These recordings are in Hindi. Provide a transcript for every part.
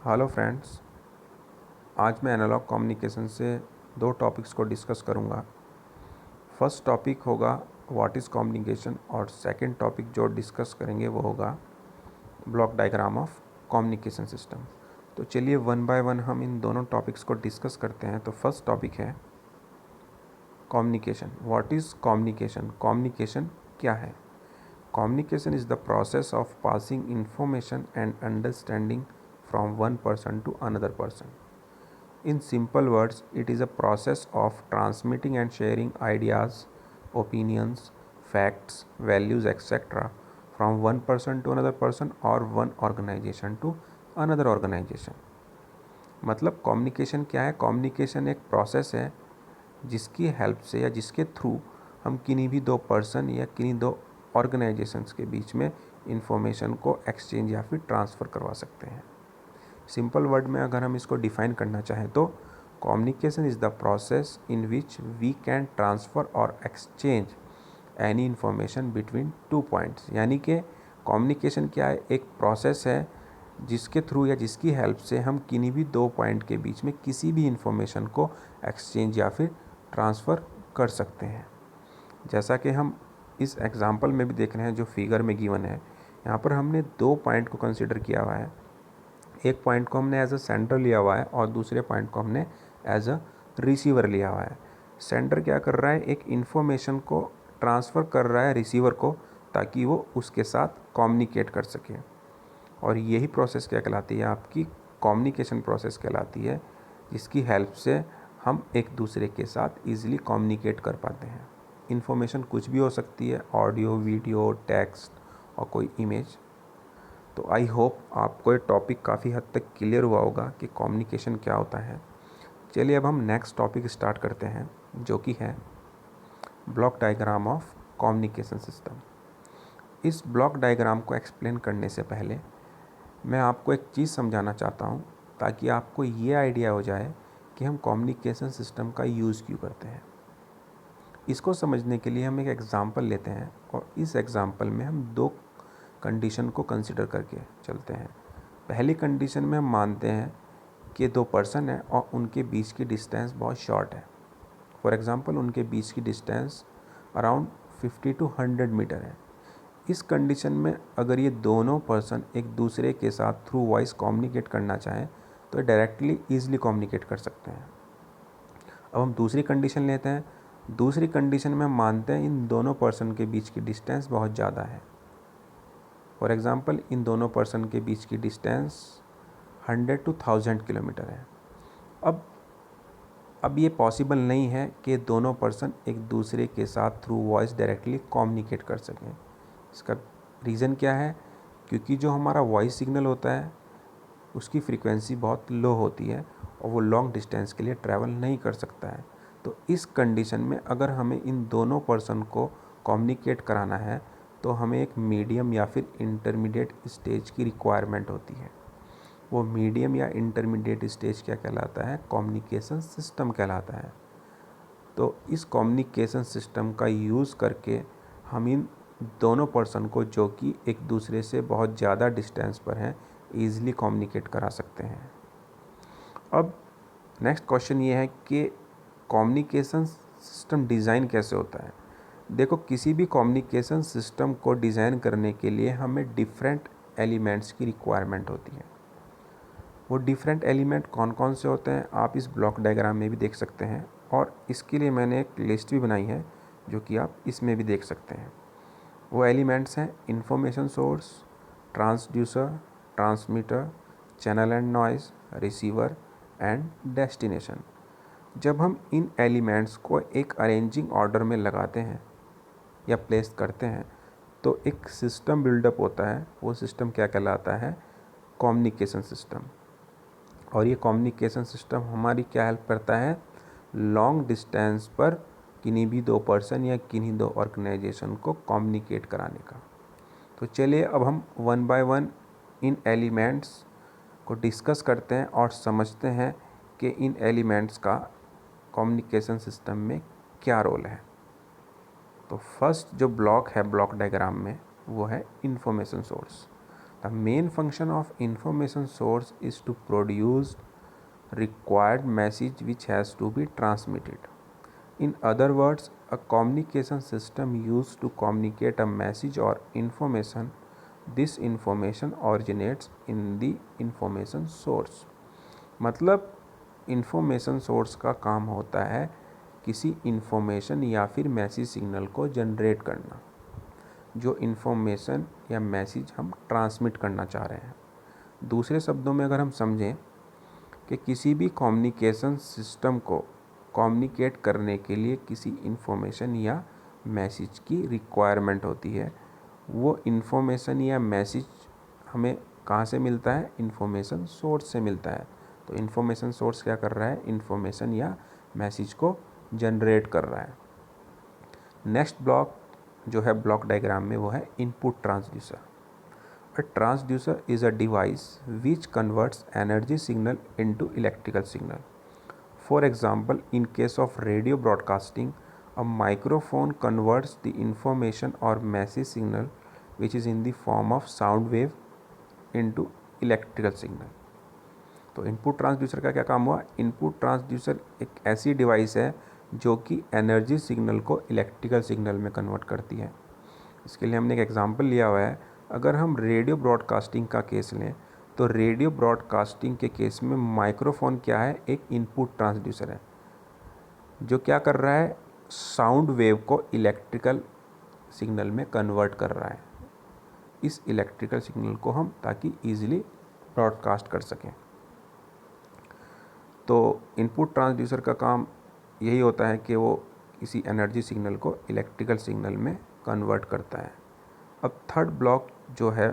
हेलो फ्रेंड्स, आज मैं एनालॉग कम्युनिकेशन से दो टॉपिक्स को डिस्कस करूंगा। फर्स्ट टॉपिक होगा व्हाट इज़ कम्युनिकेशन और सेकंड टॉपिक जो डिस्कस करेंगे वो होगा block diagram of communication system. तो चलिए वन बाय वन हम इन दोनों टॉपिक्स को डिस्कस करते हैं। तो फर्स्ट टॉपिक है communication. What is communication? Communication क्या है? Communication is the process of passing information and understanding from one person to another person. In simple words, it is a process of transmitting and sharing ideas, opinions, facts, values, etc. from one person to another person or one organization to another organization. मतलब कम्युनिकेशन क्या है? कम्युनिकेशन एक प्रोसेस है जिसकी हेल्प से या जिसके थ्रू हम किन्हीं भी दो पर्सन या किन्हीं दो ऑर्गेनाइजेशंस के बीच में इंफॉर्मेशन को एक्सचेंज या फिर ट्रांसफ़र करवा सकते हैं। सिंपल वर्ड में अगर हम इसको डिफाइन करना चाहें तो communication is the process in which we can transfer और exchange any information between two points. यानी कि कम्युनिकेशन क्या है? एक प्रोसेस है जिसके थ्रू या जिसकी हेल्प से हम किन्हीं भी दो पॉइंट के बीच में किसी भी इन्फॉर्मेशन को एक्सचेंज या फिर ट्रांसफ़र कर सकते हैं। जैसा कि हम इस एग्जांपल में भी देख रहे हैं जो फिगर में गिवन है, यहाँ पर हमने दो पॉइंट को कंसिडर किया हुआ है। एक पॉइंट को हमने एज अ सेंडर लिया हुआ है और दूसरे पॉइंट को हमने एज अ रिसीवर लिया हुआ है। सेंडर क्या कर रहा है? एक इन्फॉर्मेशन को ट्रांसफ़र कर रहा है रिसीवर को ताकि वो उसके साथ कम्युनिकेट कर सके, और यही प्रोसेस क्या कहलाती है? आपकी कम्युनिकेशन प्रोसेस कहलाती है, जिसकी हेल्प से हम एक दूसरे के साथ ईज़िली कम्युनिकेट कर पाते हैं। इन्फॉर्मेशन कुछ भी हो सकती है, ऑडियो, वीडियो, टेक्स्ट और कोई इमेज। तो आई होप आपको ये टॉपिक काफ़ी हद तक क्लियर हुआ होगा कि कम्युनिकेशन क्या होता है। चलिए अब हम नेक्स्ट टॉपिक स्टार्ट करते हैं जो कि है block diagram of communication system. इस ब्लॉक डायग्राम को एक्सप्लेन करने से पहले मैं आपको एक चीज़ समझाना चाहता हूँ ताकि आपको ये आइडिया हो जाए कि हम कम्युनिकेशन सिस्टम का यूज़ क्यों करते हैं। इसको समझने के लिए हम एक एग्ज़ाम्पल लेते हैं और इस एग्ज़ाम्पल में हम दो कंडीशन को कंसिडर करके चलते हैं। पहली कंडीशन में हम मानते हैं कि दो पर्सन हैं और उनके बीच की डिस्टेंस बहुत शॉर्ट है। फॉर एग्ज़ाम्पल उनके बीच की डिस्टेंस अराउंड 50 to 100 मीटर है। इस कंडीशन में अगर ये दोनों पर्सन एक दूसरे के साथ थ्रू वॉइस कम्युनिकेट करना चाहें तो डायरेक्टली ईजिली कम्युनिकेट कर सकते हैं। अब हम दूसरी कंडीशन लेते हैं। दूसरी कंडीशन में हम मानते हैं इन दोनों पर्सन के बीच की डिस्टेंस बहुत ज़्यादा है। फॉर एग्ज़ाम्पल इन दोनों पर्सन के बीच की डिस्टेंस 100 to 1000 किलोमीटर है। अब ये पॉसिबल नहीं है कि दोनों पर्सन एक दूसरे के साथ थ्रू वॉइस डायरेक्टली कम्युनिकेट कर सकें। इसका रीज़न क्या है? क्योंकि जो हमारा वॉइस सिग्नल होता है उसकी फ्रीक्वेंसी बहुत लो होती है और वो लॉन्ग डिस्टेंस के लिए ट्रैवल नहीं कर सकता है। तो इस कंडीशन में अगर हमें इन दोनों पर्सन को कम्युनिकेट कराना है तो हमें एक मीडियम या फिर इंटरमीडिएट स्टेज की रिक्वायरमेंट होती है। वो मीडियम या इंटरमीडिएट स्टेज क्या कहलाता है? कम्युनिकेशन सिस्टम कहलाता है। तो इस कम्युनिकेशन सिस्टम का यूज़ करके हम इन दोनों पर्सन को जो कि एक दूसरे से बहुत ज़्यादा डिस्टेंस पर हैं ईज़िली कम्युनिकेट करा सकते हैं। अब नेक्स्ट क्वेश्चन ये है कि कम्युनिकेशन सिस्टम डिज़ाइन कैसे होता है? देखो, किसी भी कम्युनिकेशन सिस्टम को डिज़ाइन करने के लिए हमें डिफरेंट एलिमेंट्स की रिक्वायरमेंट होती है। वो डिफरेंट एलिमेंट कौन कौन से होते हैं आप इस ब्लॉक डायग्राम में भी देख सकते हैं, और इसके लिए मैंने एक लिस्ट भी बनाई है जो कि आप इसमें भी देख सकते हैं। वो एलिमेंट्स हैं information source, transducer, transmitter, channel and noise, receiver and destination. जब हम इन एलिमेंट्स को एक अरेंजिंग ऑर्डर में लगाते हैं या प्लेस करते हैं तो एक सिस्टम बिल्डअप होता है। वो सिस्टम क्या कहलाता है? Communication system. और ये कम्युनिकेशन सिस्टम हमारी क्या हेल्प करता है? लॉन्ग डिस्टेंस पर किन्हीं भी दो पर्सन या किन्हीं दो ऑर्गेनाइजेशन को कम्युनिकेट कराने का। तो चलिए अब हम one by one in elements को डिस्कस करते हैं और समझते हैं कि इन एलिमेंट्स का कम्युनिकेशन सिस्टम में क्या रोल है। तो फर्स्ट जो ब्लॉक है ब्लॉक डायग्राम में वो है information source. The main function of information source is to produce required message which has to be transmitted. In other words, a communication system used to communicate a message or information. This information originates in the information source. मतलब इंफॉर्मेशन सोर्स का काम होता है किसी इंफॉर्मेशन या फिर मैसेज सिग्नल को जनरेट करना, जो इंफॉर्मेशन या मैसेज हम ट्रांसमिट करना चाह रहे हैं। दूसरे शब्दों में अगर हम समझें कि किसी भी कम्युनिकेशन सिस्टम को कम्युनिकेट करने के लिए किसी इंफॉर्मेशन या मैसेज की रिक्वायरमेंट होती है, वो इंफॉर्मेशन या मैसेज हमें कहाँ से मिलता है? इंफॉर्मेशन सोर्स से मिलता है। तो इंफॉर्मेशन सोर्स क्या कर रहा है? इंफॉर्मेशन या मैसेज को जनरेट कर रहा है। नेक्स्ट ब्लॉक जो है ब्लॉक डायग्राम में वो है input transducer. A transducer is a device which converts energy signal into electrical signal. For example, in case of radio broadcasting, a microphone converts the information or message signal which is in the form of sound wave into electrical signal. तो इनपुट ट्रांसड्यूसर का क्या काम हुआ? इनपुट ट्रांसड्यूसर एक ऐसी डिवाइस है जो कि एनर्जी सिग्नल को इलेक्ट्रिकल सिग्नल में कन्वर्ट करती है। इसके लिए हमने एक एग्जांपल लिया हुआ है। अगर हम रेडियो ब्रॉडकास्टिंग का केस लें तो रेडियो ब्रॉडकास्टिंग के केस में माइक्रोफोन क्या है? एक इनपुट ट्रांसड्यूसर है जो क्या कर रहा है? साउंड वेव को इलेक्ट्रिकल सिग्नल में कन्वर्ट कर रहा है। इस इलेक्ट्रिकल सिग्नल को हम ताकि ईजिली ब्रॉडकास्ट कर सकें। तो इनपुट ट्रांसड्यूसर का काम यही होता है कि वो किसी एनर्जी सिग्नल को इलेक्ट्रिकल सिग्नल में कन्वर्ट करता है। अब थर्ड ब्लॉक जो है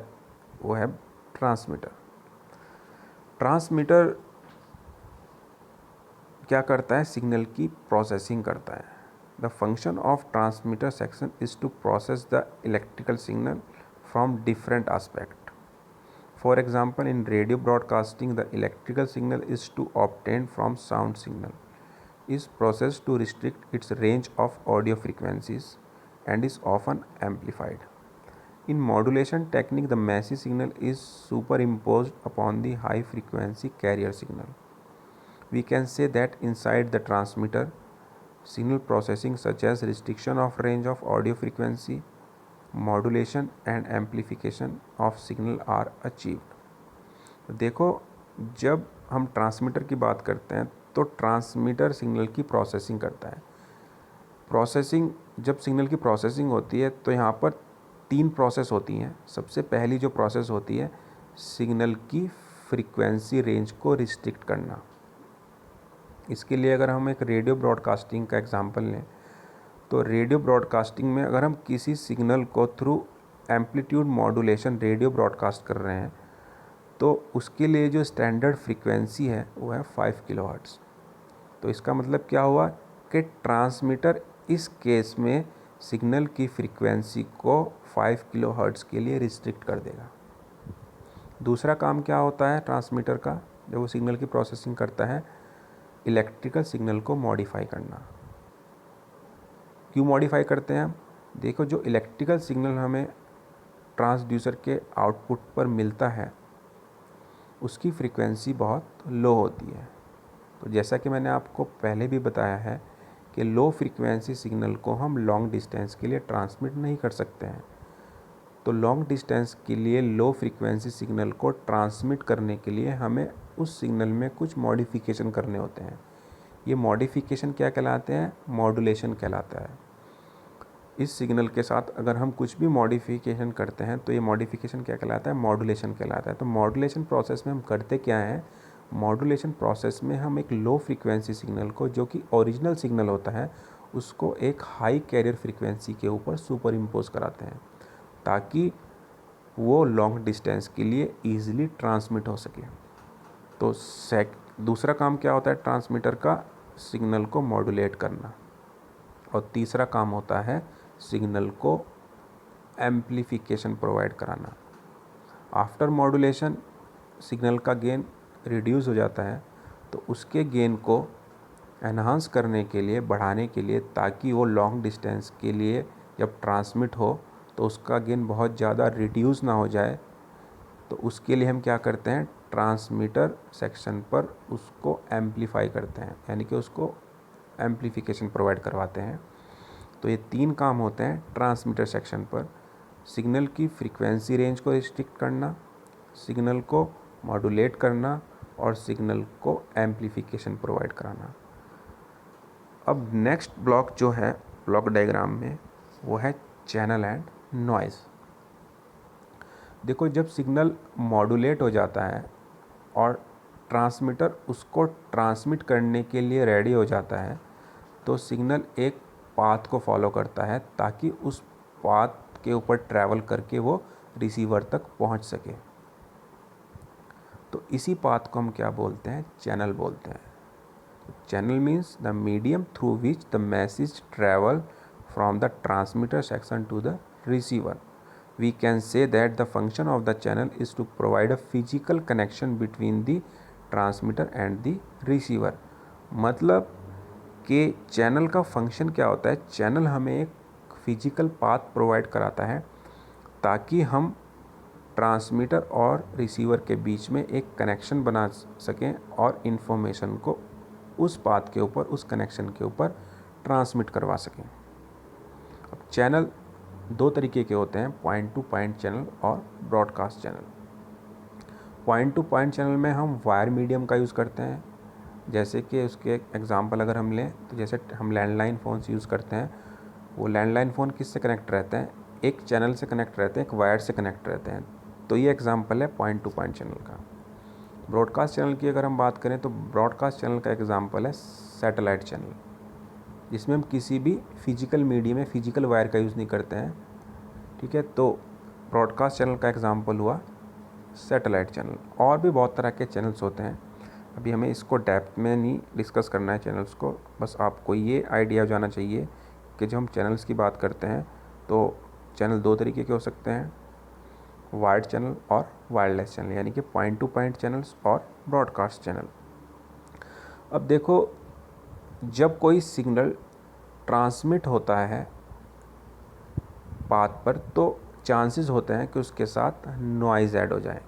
वो है ट्रांसमीटर। ट्रांसमीटर क्या करता है? सिग्नल की प्रोसेसिंग करता है। The function of transmitter section is to process the electrical signal from different aspect. For example, in radio broadcasting, the electrical signal is to obtain from sound signal is processed to restrict its range of audio frequencies and is often amplified. In modulation technique, the message signal is superimposed upon the high frequency carrier signal. We can say that inside the transmitter, signal processing such as restriction of range of audio frequency, modulation and amplification of signal are achieved. देखो, जब हम ट्रांसमीटर की बात करते हैं तो ट्रांसमीटर सिग्नल की प्रोसेसिंग करता है। प्रोसेसिंग, जब सिग्नल की प्रोसेसिंग होती है तो यहाँ पर 3 प्रोसेस होती हैं। सबसे पहली जो प्रोसेस होती है, सिग्नल की फ्रीक्वेंसी रेंज को रिस्ट्रिक्ट करना। इसके लिए अगर हम एक रेडियो ब्रॉडकास्टिंग का एग्जांपल लें तो रेडियो ब्रॉडकास्टिंग में अगर हम किसी सिग्नल को through amplitude modulation radio broadcast कर रहे हैं तो उसके लिए जो स्टैंडर्ड फ्रीक्वेंसी है वो है 5 किलोहर्ट्ज़। तो इसका मतलब क्या हुआ कि ट्रांसमीटर इस केस में सिग्नल की फ्रीक्वेंसी को 5 किलोहर्ट्ज़ के लिए रिस्ट्रिक्ट कर देगा। दूसरा काम क्या होता है ट्रांसमीटर का जब वो सिग्नल की प्रोसेसिंग करता है? इलेक्ट्रिकल सिग्नल को मॉडिफाई करना। क्यों मॉडिफाई करते हैं हम? देखो, जो इलेक्ट्रिकल सिग्नल हमें ट्रांसड्यूसर के आउटपुट पर मिलता है उसकी फ्रीक्वेंसी बहुत लो होती है। तो जैसा कि मैंने आपको पहले भी बताया है कि लो फ्रीक्वेंसी सिग्नल को हम लॉन्ग डिस्टेंस के लिए ट्रांसमिट नहीं कर सकते हैं। तो लॉन्ग डिस्टेंस के लिए लो फ्रीक्वेंसी सिग्नल को ट्रांसमिट करने के लिए हमें उस सिग्नल में कुछ मॉडिफिकेशन करने होते हैं। ये मॉडिफिकेशन क्या कहलाते हैं? मॉड्यूलेशन कहलाता है। इस सिग्नल के साथ अगर हम कुछ भी मॉडिफिकेशन करते हैं तो ये मॉडिफिकेशन क्या कहलाता है? मॉड्यूलेशन कहलाता है। तो मॉड्यूलेशन प्रोसेस में हम करते क्या हैं? मॉड्यूलेशन प्रोसेस में हम एक लो फ्रीक्वेंसी सिग्नल को, जो कि ओरिजिनल सिग्नल होता है, उसको एक हाई कैरियर फ्रीक्वेंसी के ऊपर सुपर इम्पोज कराते हैं ताकि वो लॉन्ग डिस्टेंस के लिए ईजिली ट्रांसमिट हो सके। तो दूसरा काम क्या होता है ट्रांसमीटर का? सिग्नल को मॉड्यूलेट करना। और तीसरा काम होता है सिग्नल को एम्पलीफिकेशन प्रोवाइड कराना। आफ्टर मॉड्यूलेशन सिग्नल का गेन रिड्यूस हो जाता है तो उसके गेन को एनहांस करने के लिए, बढ़ाने के लिए, ताकि वो लॉन्ग डिस्टेंस के लिए जब ट्रांसमिट हो तो उसका गेन बहुत ज़्यादा रिड्यूस ना हो जाए, तो उसके लिए हम क्या करते हैं, ट्रांसमीटर सेक्शन पर उसको एम्पलीफाई करते हैं, यानी कि उसको एम्पलीफिकेशन प्रोवाइड करवाते हैं। तो ये 3 काम होते हैं ट्रांसमीटर सेक्शन पर: सिग्नल की फ्रीक्वेंसी रेंज को रिस्ट्रिक्ट करना, सिग्नल को मॉड्यूलेट करना और सिग्नल को एम्पलीफिकेशन प्रोवाइड कराना। अब नेक्स्ट ब्लॉक जो है ब्लॉक डायग्राम में, वो है चैनल एंड नॉइज़। देखो, जब सिग्नल मॉड्यूलेट हो जाता है और ट्रांसमीटर उसको ट्रांसमिट करने के लिए रेडी हो जाता है, तो सिग्नल एक पाथ को फॉलो करता है ताकि उस पाथ के ऊपर ट्रैवल करके वो रिसीवर तक पहुंच सके। तो इसी पाथ को हम क्या बोलते हैं, चैनल बोलते हैं। Channel means the medium through which the message travel from the transmitter section two the receiver. We can say that the function of the channel is to provide a physical connection between the transmitter and the receiver। मतलब कि चैनल का फंक्शन क्या होता है, चैनल हमें एक फिजिकल पाथ प्रोवाइड कराता है ताकि हम ट्रांसमीटर और रिसीवर के बीच में एक कनेक्शन बना सकें और इन्फॉर्मेशन को उस पाथ के ऊपर, उस कनेक्शन के ऊपर ट्रांसमिट करवा सकें। अब चैनल 2 तरीके के होते हैं, पॉइंट टू पॉइंट चैनल और broadcast channel. Point two point channel में हम वायर मीडियम का यूज़ करते हैं। जैसे कि उसके एग्जांपल अगर हम लें तो जैसे हम लैंडलाइन फ़ोन यूज़ करते हैं, वो लैंडलाइन फ़ोन किससे कनेक्ट रहते हैं, एक चैनल से कनेक्ट रहते हैं, एक वायर से कनेक्ट रहते हैं। तो ये एग्जाम्पल है पॉइंट टू पॉइंट चैनल का। ब्रॉडकास्ट चैनल की अगर हम बात करें तो ब्रॉडकास्ट चैनल का एग्जाम्पल है सैटेलाइट चैनल, जिसमें हम किसी भी फिजिकल मीडियम में फिजिकल वायर का यूज़ नहीं करते हैं। ठीक है, तो ब्रॉडकास्ट चैनल का एग्जांपल हुआ सैटेलाइट चैनल। और भी बहुत तरह के चैनल्स होते हैं, अभी हमें इसको डेप्थ में नहीं डिस्कस करना है चैनल्स को, बस आपको ये आइडिया हो जाना चाहिए कि जब हम चैनल्स की बात करते हैं तो चैनल 2 तरीके के हो सकते हैं, वायर्ड चैनल और वायरलेस चैनल, यानी कि पॉइंट टू पॉइंट चैनल्स और ब्रॉडकास्ट चैनल। अब देखो, जब कोई सिग्नल ट्रांसमिट होता है पाथ पर तो चांसेस होते हैं कि उसके साथ नॉइज़ ऐड हो जाए।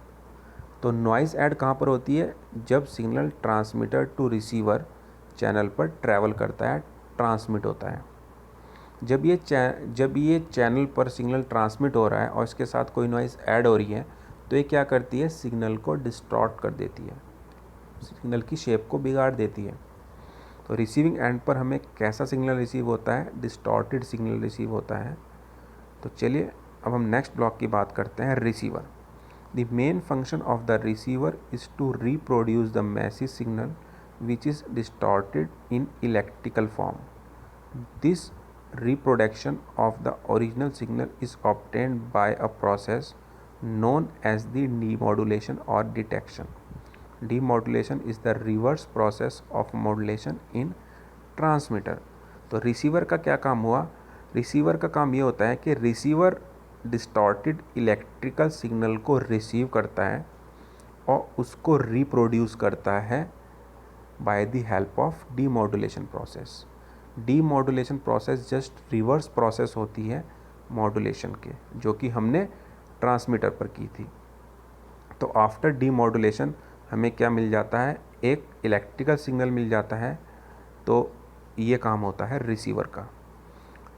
तो नॉइज़ ऐड कहाँ पर होती है, जब signal transmitter to receiver channel पर ट्रैवल करता है, ट्रांसमिट होता है। जब ये चैनल पर सिग्नल ट्रांसमिट हो रहा है और इसके साथ कोई नॉइज़ ऐड हो रही है, तो ये क्या करती है, सिग्नल को डिस्टॉर्ट कर देती है, सिग्नल की शेप को बिगाड़ देती है। तो रिसीविंग एंड पर हमें कैसा सिग्नल रिसीव होता है, डिस्टॉर्टेड सिग्नल रिसीव होता है। तो चलिए अब हम नेक्स्ट ब्लॉक की बात करते हैं, receiver. The main function of the receiver is to reproduce the message signal which is distorted in electrical form. This reproduction of the original signal is obtained by a process known as the demodulation or detection. Demodulation is the reverse process of modulation in transmitter। तो रिसीवर का क्या काम हुआ, रिसीवर का काम ये होता है कि रिसीवर डिस्टॉर्टेड इलेक्ट्रिकल सिग्नल को रिसीव करता है और उसको रिप्रोड्यूस करता है by the help of demodulation process. Demodulation process just reverse process होती है मॉड्यूलेशन के, जो कि हमने ट्रांसमीटर पर की थी। तो आफ्टर डीमॉड्यूलेशन हमें क्या मिल जाता है, एक इलेक्ट्रिकल सिग्नल मिल जाता है। तो ये काम होता है रिसीवर का।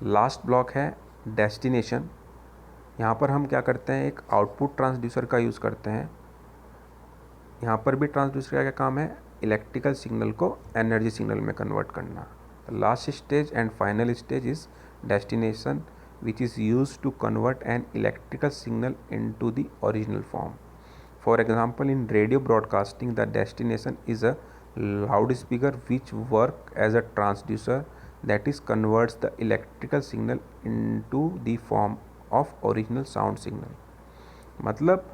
लास्ट ब्लॉक है डेस्टिनेशन। यहाँ पर हम क्या करते हैं, एक आउटपुट ट्रांसड्यूसर का यूज़ करते हैं। यहाँ पर भी ट्रांसड्यूसर का क्या काम है, इलेक्ट्रिकल सिग्नल को एनर्जी सिग्नल में कन्वर्ट करना। The last stage and final stage is destination, which is used to convert an electrical signal into the original form. For example, in radio broadcasting, the destination is a loudspeaker which work as a transducer, that is converts the electrical signal into the form of original sound signal। मतलब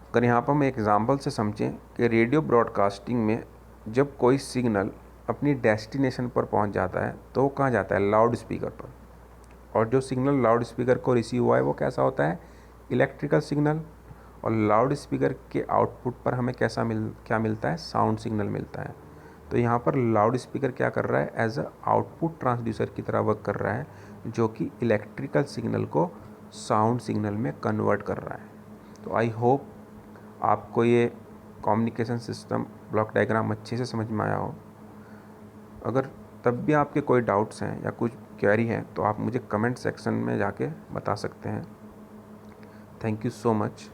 अगर यहाँ पर हम एग्जाम्पल से समझें कि रेडियो ब्रॉडकास्टिंग में जब कोई सिग्नल अपनी डेस्टिनेशन पर पहुंच जाता है तो वो कहाँ जाता है, लाउड स्पीकर पर। और जो सिग्नल लाउड स्पीकर को रिसीव हुआ है वो कैसा होता है, इलेक्ट्रिकल सिग्नल। और लाउड स्पीकर के आउटपुट पर हमें क्या मिलता है, साउंड सिग्नल मिलता है। तो यहाँ पर लाउड स्पीकर क्या कर रहा है, एज अ आउटपुट ट्रांसड्यूसर की तरह वर्क कर रहा है, जो कि इलेक्ट्रिकल सिग्नल को साउंड सिग्नल में कन्वर्ट कर रहा है। तो आई होप आपको ये कम्युनिकेशन सिस्टम ब्लॉक डायग्राम अच्छे से समझ में आया हो। अगर तब भी आपके कोई डाउट्स हैं या कुछ क्वेरी है तो आप मुझे कमेंट सेक्शन में जाके बता सकते हैं। Thank you so much.